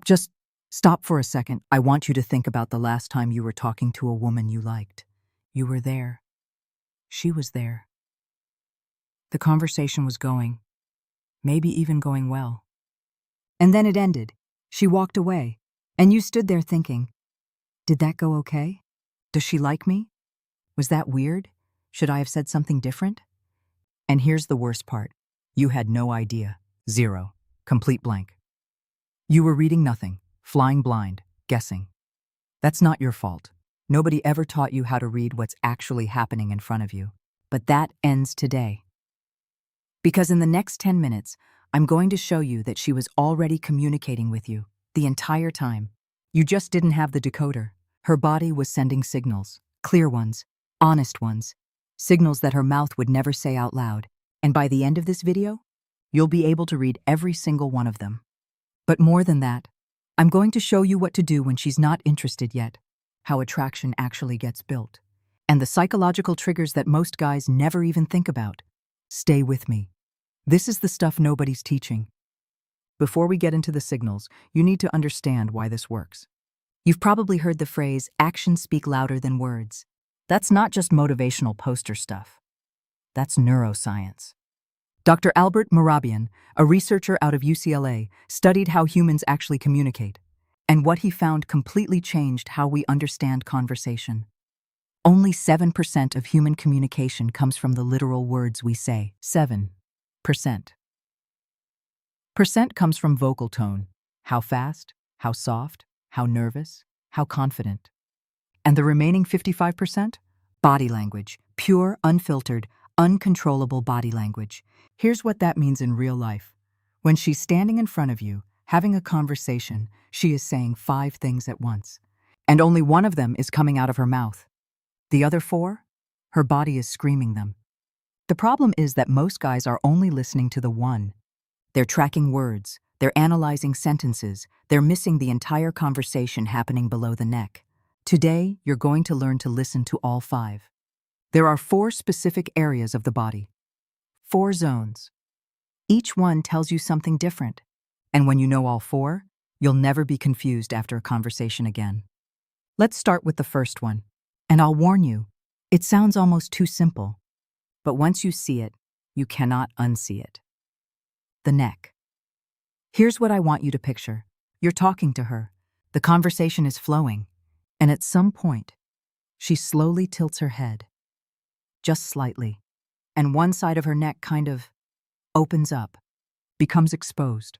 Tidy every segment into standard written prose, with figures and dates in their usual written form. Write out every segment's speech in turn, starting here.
Just stop for a second. I want you to think about the last time you were talking to a woman you liked. You were there. She was there. The conversation was going, maybe even going well. And then it ended. She walked away, and you stood there thinking, did that go okay? Does she like me? Was that weird? Should I have said something different? And here's the worst part. You had no idea. Zero. Complete blank. You were reading nothing, flying blind, guessing. That's not your fault. Nobody ever taught you how to read what's actually happening in front of you. But that ends today. Because in the next 10 minutes, I'm going to show you that she was already communicating with you the entire time. You just didn't have the decoder. Her body was sending signals, clear ones, honest ones, signals that her mouth would never say out loud. And by the end of this video, you'll be able to read every single one of them. But more than that, I'm going to show you what to do when she's not interested yet, how attraction actually gets built, and the psychological triggers that most guys never even think about. Stay with me. This is the stuff nobody's teaching. Before we get into the signals, you need to understand why this works. You've probably heard the phrase, actions speak louder than words. That's not just motivational poster stuff. That's neuroscience. Dr. Albert Mehrabian, a researcher out of UCLA, studied how humans actually communicate, and what he found completely changed how we understand conversation. Only 7% of human communication comes from the literal words we say. 7%. Percent comes from vocal tone. How fast, how soft, how nervous, how confident. And the remaining 55%? Body language. Pure, unfiltered, uncontrollable body language. Here's what that means in real life. When she's standing in front of you, having a conversation, she is saying 5 things at once. And only one of them is coming out of her mouth. The other 4? Her body is screaming them. The problem is that most guys are only listening to the one. They're tracking words, they're analyzing sentences, they're missing the entire conversation happening below the neck. Today, you're going to learn to listen to all 5. There are 4 specific areas of the body. 4 zones. Each one tells you something different. And when you know all 4, you'll never be confused after a conversation again. Let's start with the first one. And I'll warn you, it sounds almost too simple. But once you see it, you cannot unsee it. The neck. Here's what I want you to picture. You're talking to her. The conversation is flowing. And at some point, she slowly tilts her head. Just slightly. And one side of her neck kind of opens up, becomes exposed.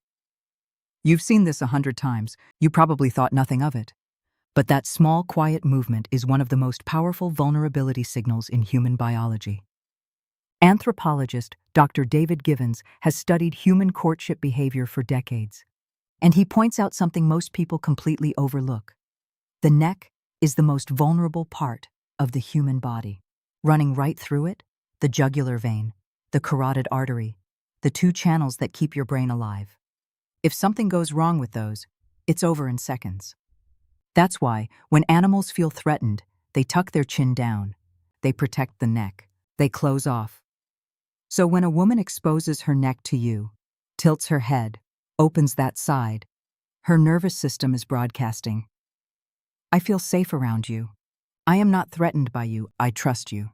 You've seen this 100 times. You probably thought nothing of it. But that small, quiet movement is one of the most powerful vulnerability signals in human biology. Anthropologist Dr. David Givens has studied human courtship behavior for decades, and he points out something most people completely overlook. The neck is the most vulnerable part of the human body. Running right through it, the jugular vein, the carotid artery, the 2 channels that keep your brain alive. If something goes wrong with those, it's over in seconds. That's why, when animals feel threatened, they tuck their chin down. They protect the neck. They close off. So when a woman exposes her neck to you, tilts her head, opens that side, her nervous system is broadcasting. I feel safe around you. I am not threatened by you. I trust you.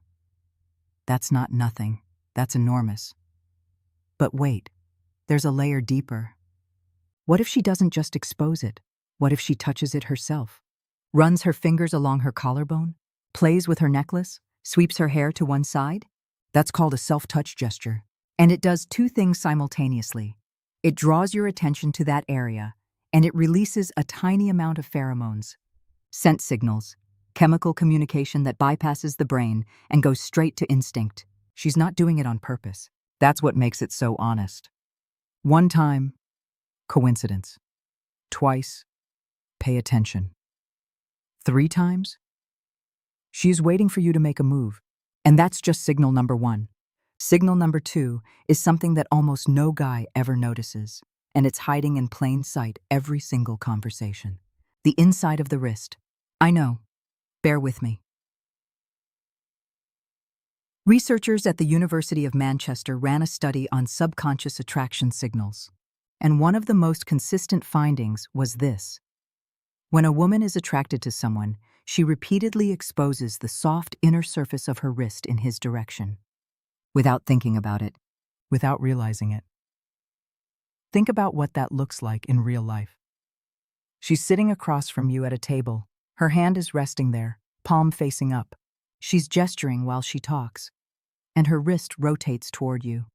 That's not nothing. That's enormous. But wait, there's a layer deeper. What if she doesn't just expose it? What if she touches it herself? Runs her fingers along her collarbone? Plays with her necklace? Sweeps her hair to one side? That's called a self-touch gesture. And it does 2 things simultaneously. It draws your attention to that area, and it releases a tiny amount of pheromones. Scent signals. Chemical communication that bypasses the brain and goes straight to instinct. She's not doing it on purpose. That's what makes it so honest. 1 time, coincidence. Twice, pay attention. 3 times, she's waiting for you to make a move. And that's just signal number 1. Signal number 2 is something that almost no guy ever notices, and it's hiding in plain sight every single conversation. The inside of the wrist. I know. Bear with me. Researchers at the University of Manchester ran a study on subconscious attraction signals. And one of the most consistent findings was this. When a woman is attracted to someone, she repeatedly exposes the soft inner surface of her wrist in his direction. Without thinking about it, without realizing it. Think about what that looks like in real life. She's sitting across from you at a table. Her hand is resting there, palm facing up. She's gesturing while she talks, and her wrist rotates toward you.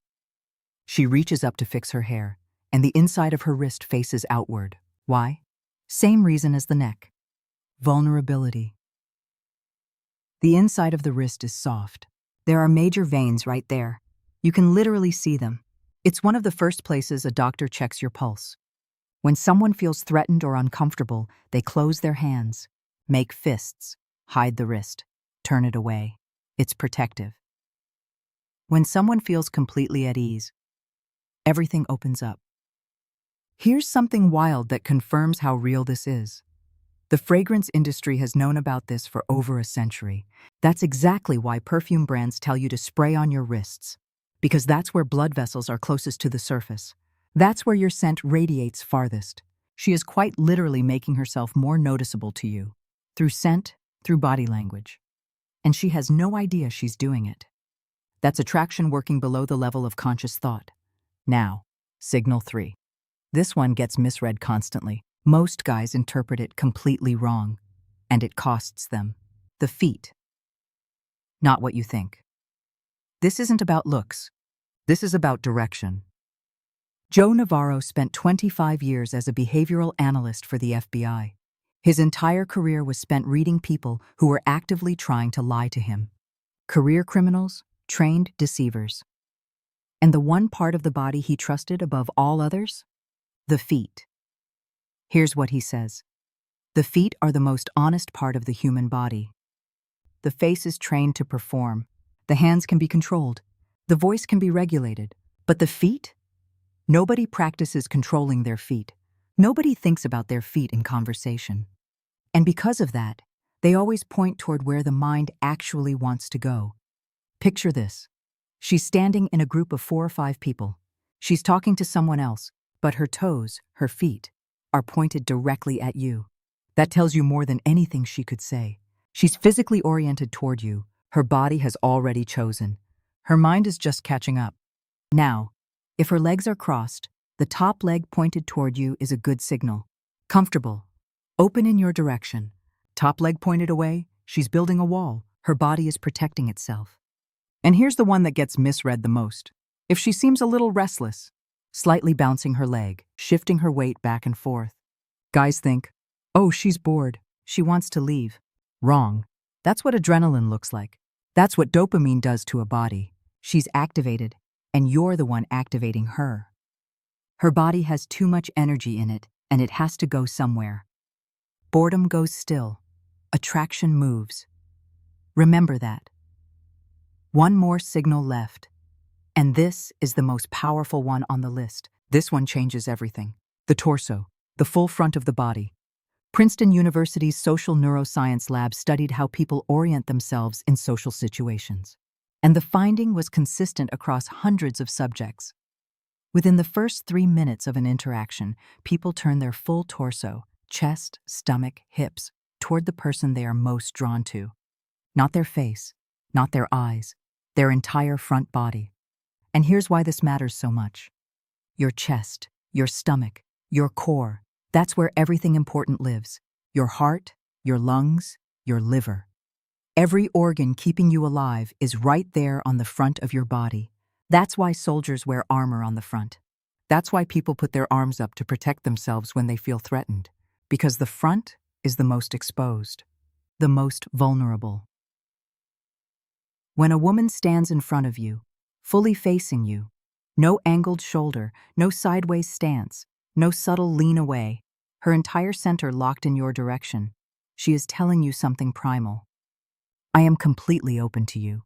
She reaches up to fix her hair, and the inside of her wrist faces outward. Why? Same reason as the neck. Vulnerability. The inside of the wrist is soft. There are major veins right there. You can literally see them. It's one of the first places a doctor checks your pulse. When someone feels threatened or uncomfortable, they close their hands, make fists, hide the wrist, turn it away. It's protective. When someone feels completely at ease, everything opens up. Here's something wild that confirms how real this is. The fragrance industry has known about this for over a century. That's exactly why perfume brands tell you to spray on your wrists, because that's where blood vessels are closest to the surface. That's where your scent radiates farthest. She is quite literally making herself more noticeable to you, through scent, through body language. And she has no idea she's doing it. That's attraction working below the level of conscious thought. Now, signal 3. This one gets misread constantly. Most guys interpret it completely wrong, and it costs them. The feet. Not what you think. This isn't about looks. This is about direction. Joe Navarro spent 25 years as a behavioral analyst for the FBI. His entire career was spent reading people who were actively trying to lie to him. Career criminals, trained deceivers. And the one part of the body he trusted above all others? The feet. Here's what he says. The feet are the most honest part of the human body. The face is trained to perform. The hands can be controlled. The voice can be regulated. But the feet? Nobody practices controlling their feet. Nobody thinks about their feet in conversation. And because of that, they always point toward where the mind actually wants to go. Picture this. She's standing in a group of 4 or 5 people. She's talking to someone else, but her toes, her feet, are pointed directly at you. That tells you more than anything she could say. She's physically oriented toward you. Her body has already chosen. Her mind is just catching up. Now, if her legs are crossed, the top leg pointed toward you is a good signal. Comfortable. Open in your direction. Top leg pointed away, she's building a wall. Her body is protecting itself. And here's the one that gets misread the most. If she seems a little restless, slightly bouncing her leg, shifting her weight back and forth. Guys think, oh, she's bored. She wants to leave. Wrong. That's what adrenaline looks like. That's what dopamine does to a body. She's activated, and you're the one activating her. Her body has too much energy in it, and it has to go somewhere. Boredom goes still. Attraction moves. Remember that. One more signal left. And this is the most powerful one on the list. This one changes everything. The torso, the full front of the body. Princeton University's social neuroscience lab studied how people orient themselves in social situations. And the finding was consistent across hundreds of subjects. Within the first 3 minutes of an interaction, people turn their full torso, chest, stomach, hips, toward the person they are most drawn to. Not their face, not their eyes, their entire front body. And here's why this matters so much. Your chest, your stomach, your core, that's where everything important lives. Your heart, your lungs, your liver. Every organ keeping you alive is right there on the front of your body. That's why soldiers wear armor on the front. That's why people put their arms up to protect themselves when they feel threatened. Because the front is the most exposed, the most vulnerable. When a woman stands in front of you, fully facing you, no angled shoulder, no sideways stance, no subtle lean away, her entire center locked in your direction, she is telling you something primal. I am completely open to you.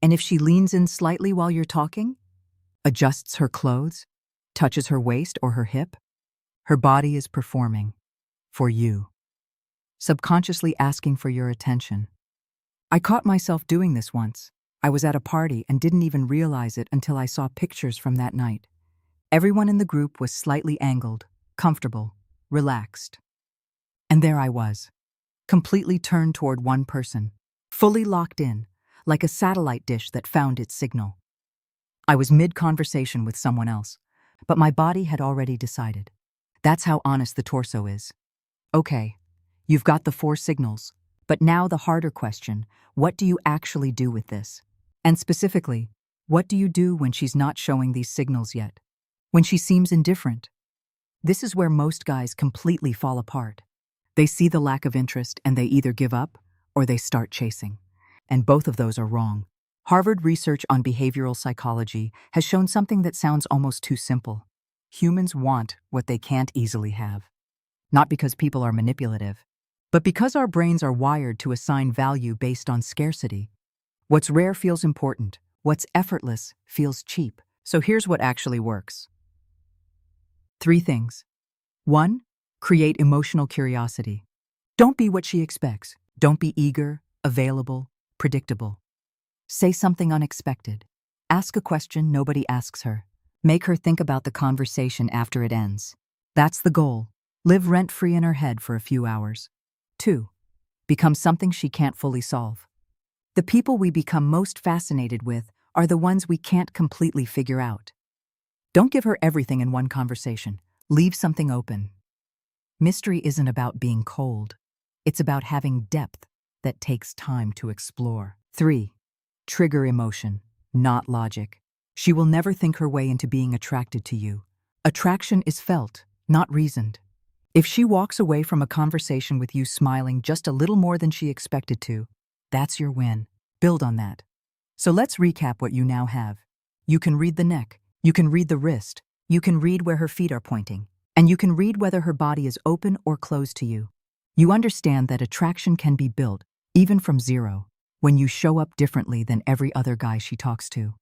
And if she leans in slightly while you're talking, adjusts her clothes, touches her waist or her hip, her body is performing for you, subconsciously asking for your attention. I caught myself doing this once. I was at a party and didn't even realize it until I saw pictures from that night. Everyone in the group was slightly angled, comfortable, relaxed. And there I was, completely turned toward one person, fully locked in, like a satellite dish that found its signal. I was mid-conversation with someone else, but my body had already decided. That's how honest the torso is. Okay, you've got the 4 signals, but now the harder question, what do you actually do with this? And specifically, what do you do when she's not showing these signals yet? When she seems indifferent? This is where most guys completely fall apart. They see the lack of interest and they either give up or they start chasing. And both of those are wrong. Harvard research on behavioral psychology has shown something that sounds almost too simple. Humans want what they can't easily have. Not because people are manipulative, but because our brains are wired to assign value based on scarcity. What's rare feels important. What's effortless feels cheap. So here's what actually works. 3 things. 1. Create emotional curiosity. Don't be what she expects. Don't be eager, available, predictable. Say something unexpected. Ask a question nobody asks her. Make her think about the conversation after it ends. That's the goal. Live rent-free in her head for a few hours. 2. Become something she can't fully solve. The people we become most fascinated with are the ones we can't completely figure out. Don't give her everything in one conversation. Leave something open. Mystery isn't about being cold. It's about having depth that takes time to explore. 3. Trigger emotion, not logic. She will never think her way into being attracted to you. Attraction is felt, not reasoned. If she walks away from a conversation with you smiling just a little more than she expected to, that's your win. Build on that. So let's recap what you now have. You can read the neck. You can read the wrist. You can read where her feet are pointing. And you can read whether her body is open or closed to you. You understand that attraction can be built, even from zero, when you show up differently than every other guy she talks to.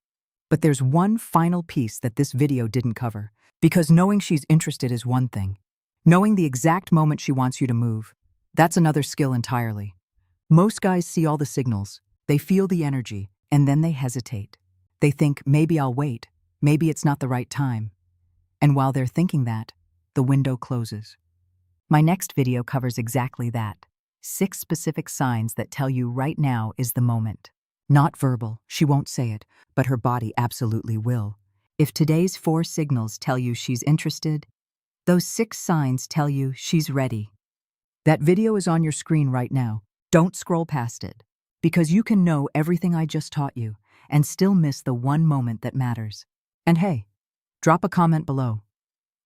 But there's one final piece that this video didn't cover, because knowing she's interested is one thing. Knowing the exact moment she wants you to move, that's another skill entirely. Most guys see all the signals, they feel the energy, and then they hesitate. They think, maybe I'll wait, maybe it's not the right time. And while they're thinking that, the window closes. My next video covers exactly that. 6 specific signs that tell you right now is the moment. Not verbal, she won't say it, but her body absolutely will. If today's 4 signals tell you she's interested, those 6 signs tell you she's ready. That video is on your screen right now. Don't scroll past it, because you can know everything I just taught you and still miss the one moment that matters. And hey, drop a comment below.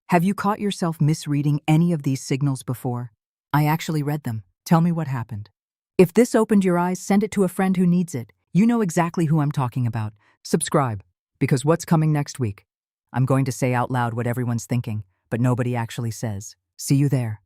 Have you caught yourself misreading any of these signals before? I actually read them. Tell me what happened. If this opened your eyes, send it to a friend who needs it. You know exactly who I'm talking about. Subscribe, because what's coming next week? I'm going to say out loud what everyone's thinking, but nobody actually says. See you there.